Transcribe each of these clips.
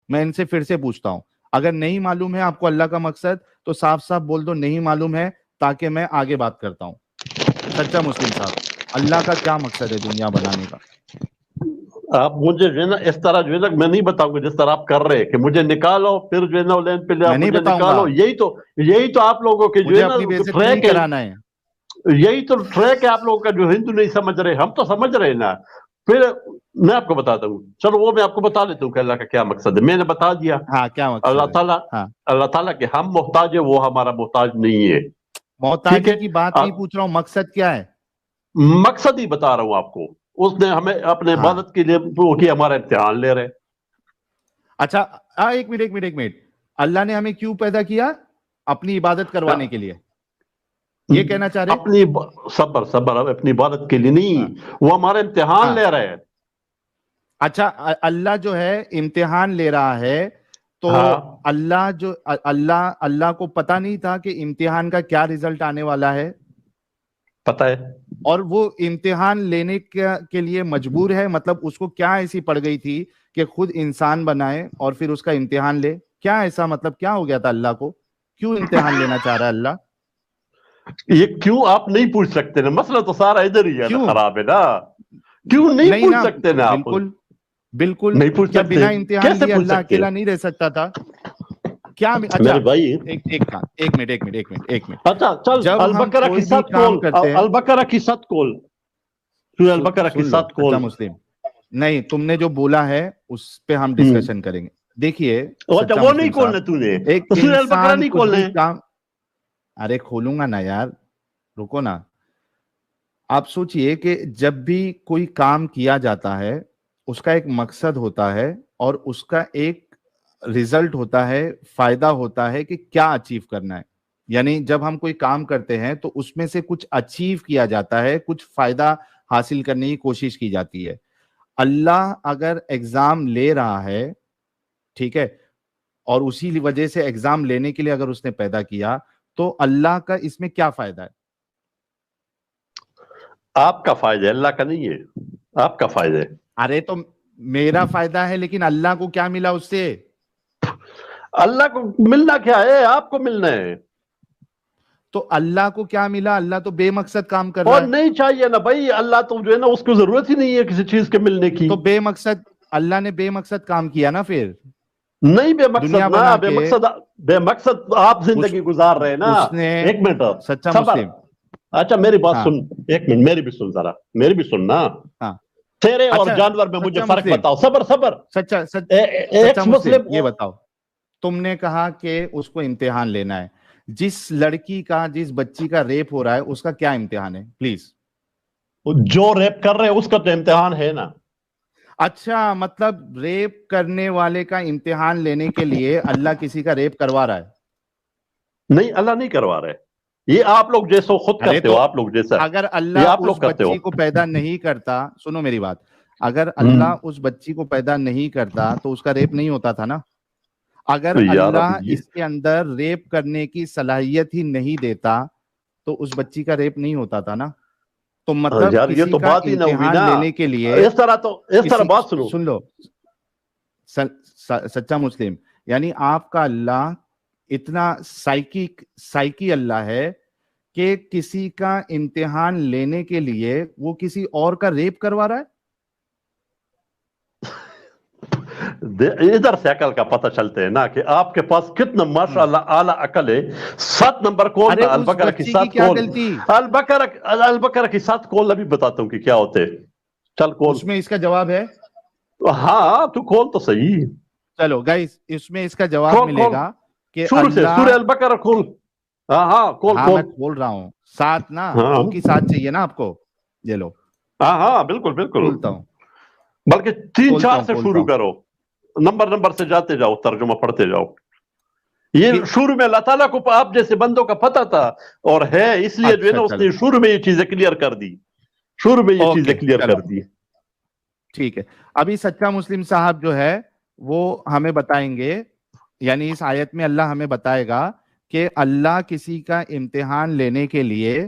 میں ان سے پھر سے پوچھتا ہوں, اگر نہیں معلوم ہے آپ کو اللہ کا مقصد تو صاف صاف بول دو نہیں معلوم ہے, تاکہ میں آگے بات کرتا ہوں. سچا مسلم صاحب, اللہ کا کیا مقصد ہے دنیا بنانے کا؟ آپ مجھے جو ہے نا اس طرح جو ہے نا میں نہیں بتاؤں گا جس طرح آپ کر رہے کہ مجھے نکالو پھر جو ہے نا لین پہ لے میں نہیں مجھے بتاؤں گا, نکالو. یہی تو آپ لوگوں کے جو مجھے ہے نا اپنی بےعزتی نہیں ٹریک ہے, کرانا ہے. یہی تو ٹریک ہے آپ لوگوں کا جو ہندو نہیں سمجھ رہے, ہم تو سمجھ رہے نا. پھر میں آپ کو بتاتا ہوں, چلو وہ میں آپ کو بتا دیتا ہوں کہ اللہ کا کیا مقصد ہے. میں نے بتا دیا, ہاں کیا مقصد اللہ ہے؟ تعالیٰ ہاں, اللہ تعالیٰ کہ ہم محتاج ہے, وہ ہمارا محتاج نہیں ہے. ٹھیک محتاجی ہے, کی بات نہیں پوچھ رہا ہوں, مقصد کیا ہے؟ مقصد ہی بتا رہا ہوں آپ کو. اس نے ہمیں اپنے ہاں عبادت کے لیے وہ کہ ہمارا امتحان لے رہے. اچھا, ایک منٹ, اللہ نے ہمیں کیوں پیدا کیا؟ اپنی عبادت کروانے کے لیے, یہ کہنا چاہ رہے؟ اپنی صبر اپنی عبادت کے لیے ہاں نہیں, وہ ہمارا امتحان ہاں, لے رہے ہیں. اچھا اللہ جو ہے امتحان لے رہا ہے, تو ہاں اللہ کو پتا نہیں تھا کہ امتحان کا کیا رزلٹ آنے والا ہے؟ پتہ ہے. اور وہ امتحان لینے کے لیے مجبور ہے, مطلب اس کو کیا ایسی پڑ گئی تھی کہ خود انسان بنائے اور پھر اس کا امتحان لے؟ کیا ایسا مطلب کیا ہو گیا تھا اللہ کو؟ کیوں امتحان لینا چاہ رہا ہے اللہ؟ یہ کیوں آپ نہیں پوچھ سکتے نا, مسئلہ تو سارا ادھر ہی ہے نا, کیوں خراب ہے نا. کیوں نہیں پوچھ نا, سکتے نا آپ؟ بالکل نہیں پوچھ کیا سکتے, بنا امتحان کیسے لیے پوچھ اللہ سکتے اکیلا نہیں رہ سکتا تھا کیا؟ اچھا میرے بھائی؟ ایک منٹ. اچھا چل, جب ہم البقرہ کی کوئی بھی 7 کام کول, کرتے ہیں, البقرہ کی 7 کول, سورہ البقرہ کی سن لو 7 سچا کول. مسلم, نہیں تم نے جو بولا ہے اس پہ ہم ڈسکشن کریں گے. دیکھیے اچھا سچا وہ نہیں مسلم صاحب, کھولنا تو نے, ایک تو سورہ البقرہ انسان نہیں کچھ کھولنا بھی ہے. کام, ارے کھولوں گا نا یار, رکو نا. آپ سوچئے کہ جب بھی کوئی کام کیا جاتا ہے اس کا ایک مقصد ہوتا ہے اور اس کا ایک ریزلٹ ہوتا ہے, فائدہ ہوتا ہے کہ کیا اچیو کرنا ہے. یعنی جب ہم کوئی کام کرتے ہیں تو اس میں سے کچھ اچیو کیا جاتا ہے, کچھ فائدہ حاصل کرنے کی کوشش کی جاتی ہے. اللہ اگر ایگزام لے رہا ہے, ٹھیک ہے, اور اسی وجہ سے ایگزام لینے کے لیے اگر اس نے پیدا کیا, تو اللہ کا اس میں کیا فائدہ ہے؟ آپ کا فائدہ ہے, اللہ کا نہیں ہے. آپ کا فائدہ ہے. ارے تو میرا فائدہ ہے, لیکن اللہ کو کیا ملا اس سے؟ اللہ کو ملنا کیا ہے, آپ کو ملنا ہے. تو اللہ کو کیا ملا؟ اللہ تو بے مقصد کام کر اور رہا ہے. نہیں چاہیے نا بھائی, اللہ تو جو ہے نا اس کو ضرورت ہی نہیں ہے کسی چیز کے ملنے کی. تو بے مقصد, اللہ نے بے مقصد کام کیا نا پھر. نہیں بے مقصد دنیا نا, بنا بے کے مقصد, بے مقصد آپ زندگی گزار رہے ہیں نا. اس نے, ایک منٹ سچا صبر. مسلم, اچھا میری بات ہاں سن, ایک منٹ میری بھی سن ذرا, میری بھی سن نا. ہاں, تیرے اور اچھا جانور میں مجھے سچا فرق مسلم, بتاؤ. صبر. سچا ایکس مسلم مسلم. یہ بتاؤ, تم نے کہا کہ اس کو امتحان لینا ہے. جس لڑکی کا, جس بچی کا ریپ ہو رہا ہے, اس کا کیا امتحان ہے پلیز؟ جو ریپ کر رہے اس کا تو امتحان ہے نا. اچھا, مطلب ریپ کرنے والے کا امتحان لینے کے لیے اللہ کسی کا ریپ کروا رہا ہے؟ نہیں, اللہ نہیں کروا رہے. یہ آپ لوگ جیسو خود ارے کرتے تو ہو, آپ لوگ جیسا اگر یہ اللہ آپ لوگ اس کرتے ہو. بچی کو پیدا نہیں کرتا, سنو میری بات, اگر اللہ اس بچی کو پیدا نہیں کرتا تو اس کا ریپ نہیں ہوتا تھا نا. اگر یار اب اللہ یہ اس کے اندر ریپ کرنے کی صلاحیت ہی نہیں دیتا تو اس بچی کا ریپ نہیں ہوتا تھا نا. تو مطلب یار یہ کسی تو کا بات ہی نہ ہوئی امتحان نا. لینے کے لیے, اس طرح کسی, بات سنو. سن لو سچا مسلم, یعنی آپ کا اللہ اتنا سائیکی اللہ ہے کہ کسی کا امتحان لینے کے لیے وہ کسی اور کا ریپ کروا رہا ہے. ادھر سے عقل کا پتہ چلتے ہیں نا کہ آپ کے پاس کتنا ماشاءاللہ اعلی عقل ہے. 7 نمبر کول ارے نا, اس البقرہ کی بچی 7 کیا کول. غلطی؟ البقرہ کی 7 کول ابھی بتاتا ہوں کہ کیا ہوتے. چل کول. اس میں اس کا جواب ہے. ہاں تو کول تو صحیح. چلو گائز, اس میں اس کا جواب کھول ملے کھول گا کہ شروع سے, اللہ, سورہ البقرہ کھول. ہاں کھول ہاں میں کھول. کھول رہا ہوں, 7 نا, ہاں 2 کی 7 چاہیے نا آپ کو. یہ لو ہاں بالکل کھولتا ہوں, بلکہ 3-4 سے کھولتا شروع ہوں کرو. نمبر سے جاتے جاؤ, ترجمہ پڑھتے جاؤ. یہ کہ شروع میں اللہ تعالیٰ کو آپ جیسے بندوں کا پتہ تھا اور ہے, اس لیے جو ہے اچھا نا اس چلو, نے شروع میں یہ چیزیں کلیئر کر دی. شروع میں یہ چیزیں اوکے کلیئر چلو کر دی. ٹھیک ہے. ابھی سچا مسلم صاحب جو ہے وہ ہمیں بتائیں گے, یعنی اس آیت میں اللہ ہمیں بتائے گا کہ اللہ کسی کا امتحان لینے کے لیے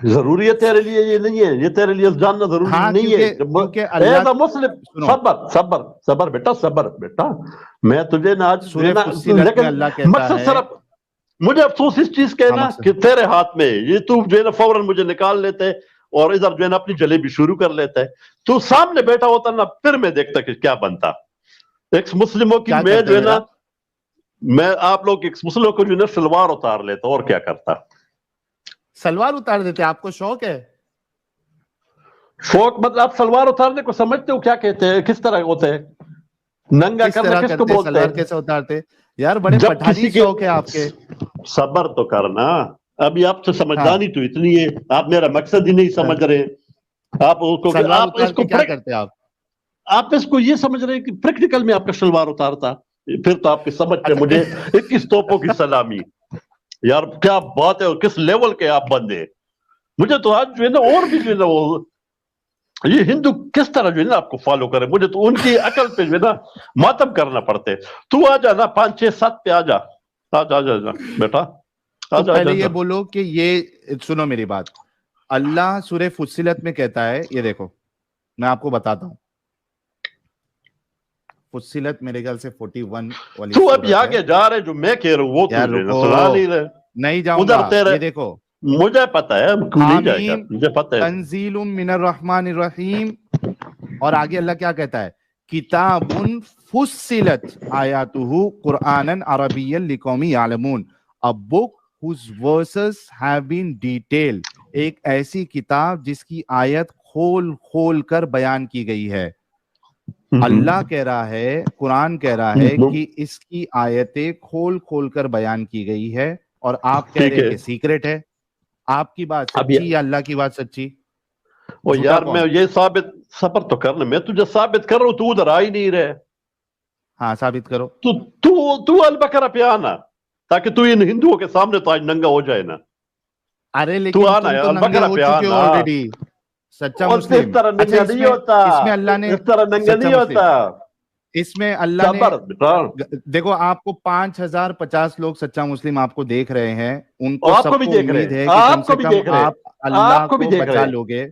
ضروری ہے تیرے لیے یہ نہیں ہے، یہ تیرے لیے جاننا ضروری ہاں نہیں ہے. کیونکہ اللہ مسلم سنو صبر بیٹا میں تجھے نہ آج سورہ فصلت میں لیکن اللہ کہتا مقصد ہے، صرف مجھے افسوس اس چیز کا ہے ہاں نا مقصد کہ تیرے ہاتھ میں یہ، تو جو ہے نا فوراً مجھے نکال لیتے اور ادھر جو ہے نا اپنی جلیبی شروع کر لیتا ہے. تو سامنے بیٹھا ہوتا نا پھر میں دیکھتا کہ کیا بنتا. ایک مسلموں کی کیا میں کرتے جو ہے میرا نا، میں آپ لوگ ایک مسلموں کو جو ہے نا شلوار اتار لیتا اور کیا کرتا. سلوار اتار دیتے؟ آپ کو شوق ہے؟ شوق مطلب آپ سلوار اتارنے کو سمجھتے ہو کیا کہتے ہیں، کس طرح ہوتے ہیں؟ ننگا کس کرنا طرح کس کو کرتے؟ بولتے سلوار ہیں؟ کیسے اتارتے یار؟ بڑے جب پٹھانی کسی کے شوق ہے آپ کے. صبر تو کرنا، ابھی آپ سے ہاں سمجھدانی تو اتنی ہے، آپ میرا مقصد ہی نہیں سمجھ رہے. سلوار آپ اتار اس کو کے کیا کرتے آپ؟ آپ اس کو یہ سمجھ رہے ہیں کہ پریکٹیکل میں آپ کا شلوار اتارتا. پھر تو آپ کی سمجھ پہ اچھا مجھے 21 توپوں کی سلامی. یار کیا بات ہے، اور کس لیول کے آپ بندے. مجھے تو آج جو ہے نا اور بھی جو ہے نا وہ یہ ہندو کس طرح جو ہے نا آپ کو فالو کرے، مجھے تو ان کی عقل پہ جو ہے نا ماتم کرنا پڑتے. تو آ جا نا 5 6 7 پہ آ جا بیٹا، تو آ پہلے یہ جا. بولو کہ یہ سنو میری بات. اللہ سورہ فصلت میں کہتا ہے، یہ دیکھو میں آپ کو بتاتا ہوں. فصلت میرے خیال سے 41 والی تو ابھی سورت ہے. آگے جا رہے جو میں کہہ رہا ہوں وہ یار تو جو ہے نا رکو، سنا نہیں رہے. نہیں جاؤں ادھر گا. تیرے یہ دیکھو، مجھے پتا ہے کیوں نہیں جائے گا، حامیم مجھے پتا ہے. تنزیل من الرحمن الرحیم. اور آگے اللہ کیا کہتا ہے؟ کتاب فصلت آیاتہ قرآنا عربیا لقوم یعلمون. A book whose verses have been detailed. ایک ایسی کتاب جس کی آیت کھول کھول کر بیان کی گئی ہے. اللہ کہہ رہا ہے، قرآن کہہ رہا ہے کہ اس کی آیتیں کھول کھول کر بیان کی گئی ہے، اور آپ کہہ ٹھیک رہے ہے. کہ سیکرٹ ہے. آپ کی بات ابھی سچی یا اللہ کی بات سچی؟ وہ جھوٹا یار میں کون؟ یہ ثابت صبر تو کرنا، میں تجھے ثابت کر رہا ہوں، تو ادھر آ ہی نہیں رہے. ہاں ثابت کرو. تو البقرہ پہ آنا تاکہ تو ان ہندوؤں کے سامنے تو آج ننگا ہو جائے نا. ارے تو لیکن آنا تم ہے تو ننگے البقرہ ہو پہ چکے ہو آنا. آلریڈی. سچا اور اس مسلم. طرح اچھا ننگا نہیں ہوتا، اس میں اللہ نے، اس طرح ننگا سچا نہیں مسلم، ہوتا. اس میں اللہ نے، صبر بیٹا. دیکھو آپ کو 5050 لوگ سچا مسلم آپ کو دیکھ رہے ہیں. ان کو اور آپ کو سب بھی کو دیکھ رہے، امید ہے کہ کم آپ کو سے بھی کم دیکھ رہے، آپ اللہ آپ کو بھی کو دیکھ بچا رہے. لو گے.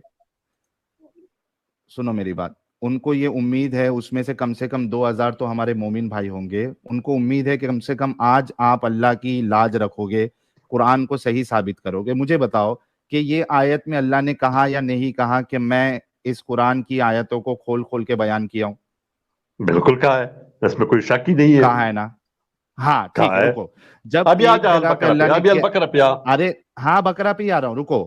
سنو میری بات. ان کو یہ امید ہے، اس میں سے کم 2000 تو ہمارے مومن بھائی ہوں گے. ان کو امید ہے کہ کم سے کم آج آپ اللہ کی لاج رکھو گے، قرآن کو صحیح ثابت کرو گے. مجھے بتاؤ کہ یہ آیت میں اللہ نے کہا یا نہیں کہا کہ میں اس قرآن کی آیتوں کو کھول کھول کے بیان کیا ہوں؟ بالکل کہا ہے، اس میں کوئی شک ہی نہیں ہے. کہا ہے نا؟ ہاں ٹھیک کہا ہے، ہے. رکو. جب ابھی آ ایک جا جگہ پہ البقرہ اللہ پہ، نے ابھی کیا، البقرہ پہ آ. ارے ہاں بقرہ پہ ہی آ رہا ہوں، رکو.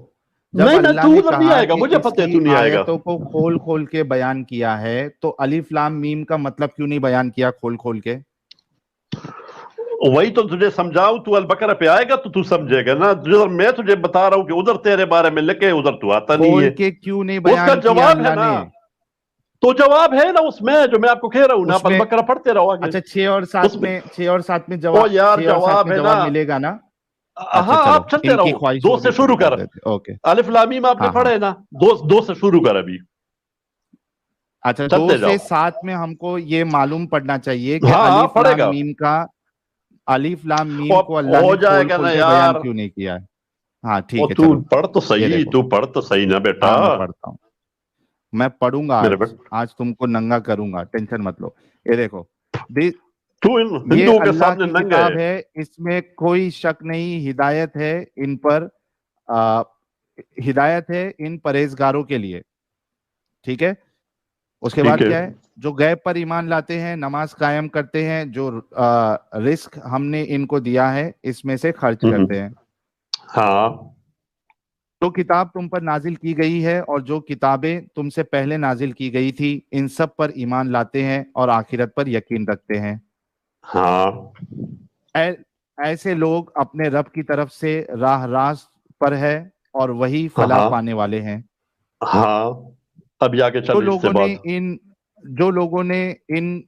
جب نہیں اللہ تو نے ادھر نہیں کہا آئے گا، کہ مجھے اس پتہ ہے کی تو نہیں آئے گا. آیتوں کو کھول کھول کے بیان کیا ہے، تو الف لام میم کا مطلب کیوں نہیں بیان کیا کھول کھول کے؟ وہی تو تجھے سمجھاؤں، تو البقرہ پہ آئے گا تو سمجھے گا نا. میں تجھے بتا رہا ہوں کہ ادھر تیرے بارے میں لکھے، ادھر تو آتا نہیں کھول ہے. کے کیوں نہیں اس کا بیان کیا جواب ہے اللہ نا، نے؟ تو جواب ہے نا اس میں جو میں آپ کو کہہ رہا ہوں نا. اس آپ میں البقرہ پڑھتے رہو آگے. اچھا 6 اور اس 7 میں میں 6 اور 7 میں او جواب، یار 6 اور 7 جواب میں ہے نا. جواب ملے گا نا؟ اچھا ہاں چلو، آپ چلتے ان کی رہو، خواہش 2 ہوگی سے پوری شروع کر کر. دیتے. اوکے. الف لام میم آپ نے ہاں ہاں. پڑھے نا، 2 سے شروع کر. ابھی اچھا 2 چلتے سے جاؤ. 7 میں ہم کو یہ معلوم پڑنا چاہیے کہ ہاں ہاں الف پڑھے لام گا. میم کا، الف لام میم اب کو اللہ ہو نے جائے کھول گا کھول نا کے یار. بیان کیوں نہیں کیا ہے؟ ہاں ٹھیک اور ہے تو چلو. پڑھ تو یہ صحیح، دیکھو، تو پڑھ تو صحیح نا بیٹا. ہاں میں پڑھتا ہوں، میں پڑھوں گا میرے آج. بیٹا آج تم کو ننگا کروں گا، ٹینشن مت لو. یہ دیکھو، تو ان یہ ہندوؤں کے اللہ سامنے کی ننگا ہے. کتاب ہے، اس میں کوئی شک نہیں. ہدایت ہے ان پر، ہدایت ہے ان پرہیزگاروں کے لیے. ٹھیک ہے. اس کے بعد ٹھیک ہے. کیا ہے؟ جو غیب پر ایمان لاتے ہیں، نماز قائم کرتے ہیں، جو رزق ہم نے ان کو دیا ہے اس میں سے خرچ کرتے ہیں. ہاں جو کتاب تم پر نازل کی گئی ہے اور جو کتابیں تم سے پہلے نازل کی گئی تھی، ان سب پر ایمان لاتے ہیں اور آخرت پر یقین رکھتے ہیں. ہاں ایسے لوگ اپنے رب کی طرف سے راہ راست پر ہے اور وہی فلاح ہاں پانے والے ہیں. ہاں. ابھی آگے جو چل اس سے لوگوں بعد. نے ان جو لوگوں نے ان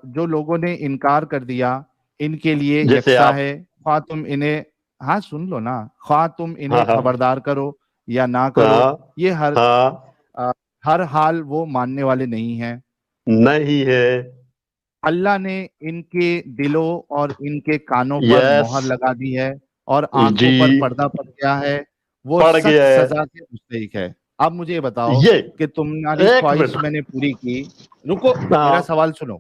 جو لوگوں نے انکار کر دیا، ان کے لیے جیسے یکساں آپ. ہے، خواہ تم انہیں، ہاں سن لو نا، خواہ تم انہیں ہاں ہاں خبردار کرو یا نہ کرو، ہاں یہ ہاں. ہر حال وہ ماننے والے نہیں ہیں. نہیں ہے. اللہ نے ان کے دلوں اور ان کے کانوں پر یس. مہر لگا دی ہے اور آنکھوں جی. پر پردہ پڑ گیا ہے، وہ پڑ سخت گیا ہے. سزا کے مستحق ہے. اب مجھے بتاؤ یہ کہ تمہاری ایک خواہش منٹ. میں نے پوری کی. رکو ہاں. میرا سوال سنو.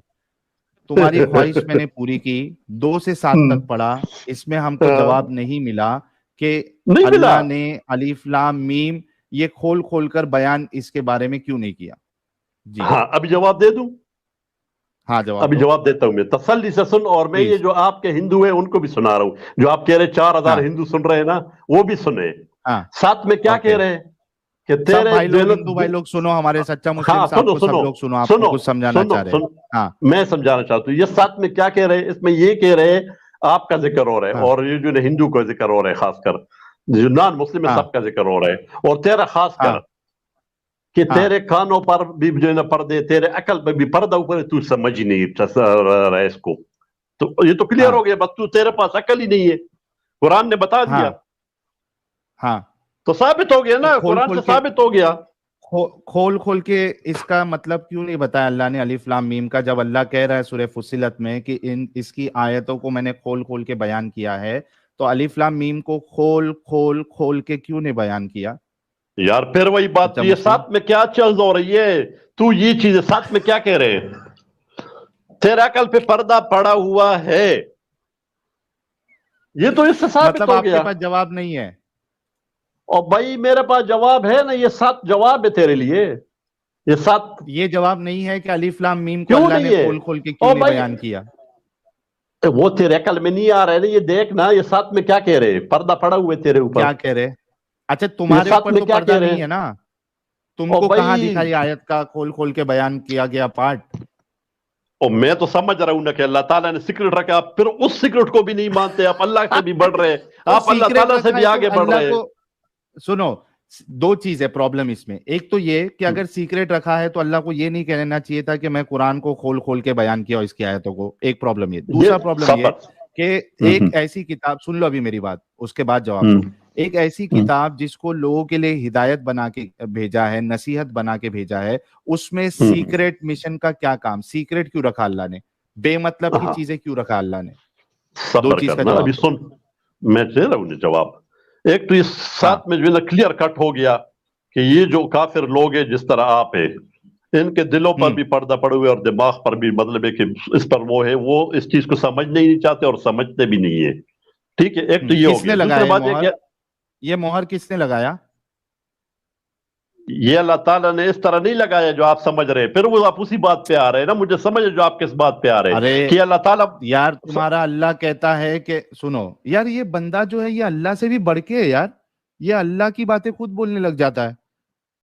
تمہاری خواہش میں نے پوری کی, 2 سے 7 تک پڑھا, اس میں ہم کو جواب نہیں ملا کہ نہیں ملا. اللہ نے الف لام میم یہ کھول کھول کر بیان اس کے بارے میں کیوں نہیں کیا؟ جی ہاں ابھی جواب دے دوں. ہاں جواب ابھی دو. جواب دیتا ہوں میں, تسلی سے سن, اور میں یہ پلیز. جو آپ کے ہندو ہیں ان کو بھی سنا رہا ہوں. جو آپ کہہ رہے 4000 ہاں ہندو سن رہے ہیں نا, وہ بھی سنے. ہاں ساتھ میں کیا اوکے. کہہ رہے ہیں کہ سب تیرے بھائی لوگ, ہندو بھائی لوگ سنو, ہمارے سچا مسلم ہاں صاحب سنو کو سب سنو لوگ سنو, آپ کو سنو کچھ سمجھانا سنو چاہ رہے ہیں. سنو ہاں میں سمجھانا چاہتا ہوں. یہ ساتھ میں کیا کہہ رہے ہیں, اس میں یہ کہہ رہے ہیں آپ کا ذکر ہو رہا ہے, ہاں اور یہ جو ہندو کا ذکر ہو رہا ہے, خاص کر جو نان مسلم ہے ہاں سب کا ذکر ہو رہا ہے, اور تیرا خاص ہاں کر کہ ہاں تیرے کانوں پر بھی جو ہے نا پردے, تیرے عقل پہ بھی پردہ اوپر ہے, تو سمجھ ہی نہیں رہا ہے اس کو. تو یہ تو کلیئر ہاں ہو گیا, بس تو تیرے پاس عقل ہی نہیں ہے, قرآن نے بتا ہاں دیا ہاں. تو ثابت ہو گیا تو نا, قرآن سے ثابت ہو گیا. کھول کھول کے اس کا مطلب کیوں نہیں بتایا اللہ نے الف لام میم کا, جب اللہ کہہ رہا ہے سورہ فصلت میں کہ اس کی آیتوں کو میں نے کھول کھول کے بیان کیا ہے, تو الف لام میم کو کھول کھول کھول کے کیوں نہیں بیان کیا؟ یار پھر وہی بات, سچا تو یہ مسلم. ساتھ میں کیا چل ہو رہی ہے, تو یہ چیزیں ساتھ میں کیا کہہ رہے ہیں, تیرا عقل پہ پردہ پڑا ہوا ہے, یہ تو اس سے ثابت مطلب ہو آپ کے گیا. پاس جواب نہیں ہے؟ اور بھائی میرے پاس جواب ہے نا, یہ 7 جواب ہے تیرے لیے, یہ 7. یہ جواب نہیں ہے کہ الف لام میم کو کیوں اللہ نے نہیں ہے؟ کھول کھول کے کیوں اور نہیں بھائی بیان کیا؟ وہ تیرے عقل میں نہیں آ رہا ہے نا, یہ دیکھ نا, یہ ساتھ میں کیا کہہ رہے ہیں, پردہ پڑا ہوا ہے تیرے اوپر. کیا کہہ رہے؟ اچھا یہ تمہارے ساتھ اوپر میں تو کیا پردہ کہہ رہے نہیں ہیں؟ ہے نا, تم اور کو کہاں بھائی دکھا یہ آیت کا کھول کھول کے بیان کیا گیا پارٹ؟ اور میں تو سمجھ رہا ہوں نا کہ اللہ تعالیٰ نے سیکرٹ رکھا, آپ پھر اس سیکرٹ کو بھی نہیں مانتے, آپ اللہ سے بھی بڑھ رہے, تو آپ اللہ سیکریٹ تعالیٰ سے رکھا بھی ہے تو آگے بڑھ اللہ رہے. کو سنو. 2 چیز ہے پرابلم اس میں. ایک تو یہ کہ اگر سیکریٹ رکھا ہے تو اللہ کو یہ نہیں کہنا چاہیے تھا کہ میں قرآن کو کھول کھول کے بیان کیا اس کی آیتوں کو. ایک پرابلم یہ. دوسرا پرابلم یہ صبر. کہ ایک ایسی کتاب, سن لو ابھی میری بات, اس کے بعد جواب دو. ایک ایسی کتاب جس کو لوگوں کے لیے ہدایت بنا کے بھیجا ہے, نصیحت بنا کے بھیجا ہے, اس میں سیکریٹ مشن کا کیا کام؟ سیکریٹ کیوں رکھا اللہ نے؟ بے مطلب کی چیزیں کیوں رکھا اللہ نے؟ 2 صبر چیز کا کرنا, ابھی جواب دو. سن, میں دے رہا ہوں جواب. ایک تو اس ہاں ساتھ میں جو ہے نا کلیئر کٹ ہو گیا کہ یہ جو کافر لوگ ہیں جس طرح آپ ہیں, ان کے دلوں پر بھی پردہ پڑے ہوئے اور دماغ پر بھی, مطلب ہے کہ اس پر وہ ہے, وہ اس چیز کو سمجھنے ہی نہیں چاہتے اور سمجھتے بھی نہیں ہے. ٹھیک ہے, ایک تو یہ ہو کس گیا. نے دوسری لگایا یہ بات یہ مہر؟ کہ یہ مہر کس نے لگایا؟ یہ اللہ تعالیٰ نے اس طرح نہیں لگایا جو آپ سمجھ رہے ہیں. پھر وہ آپ اسی بات پہ آ رہے ہیں نا, مجھے سمجھ جو آپ کس بات پہ آ رہے ارے ہیں کہ اللہ تعالیٰ. یار تمہارا اللہ کہتا ہے کہ سنو یار, یہ بندہ جو ہے یہ اللہ سے بھی بڑھ کے ہے یار, یہ اللہ کی باتیں خود بولنے لگ جاتا ہے.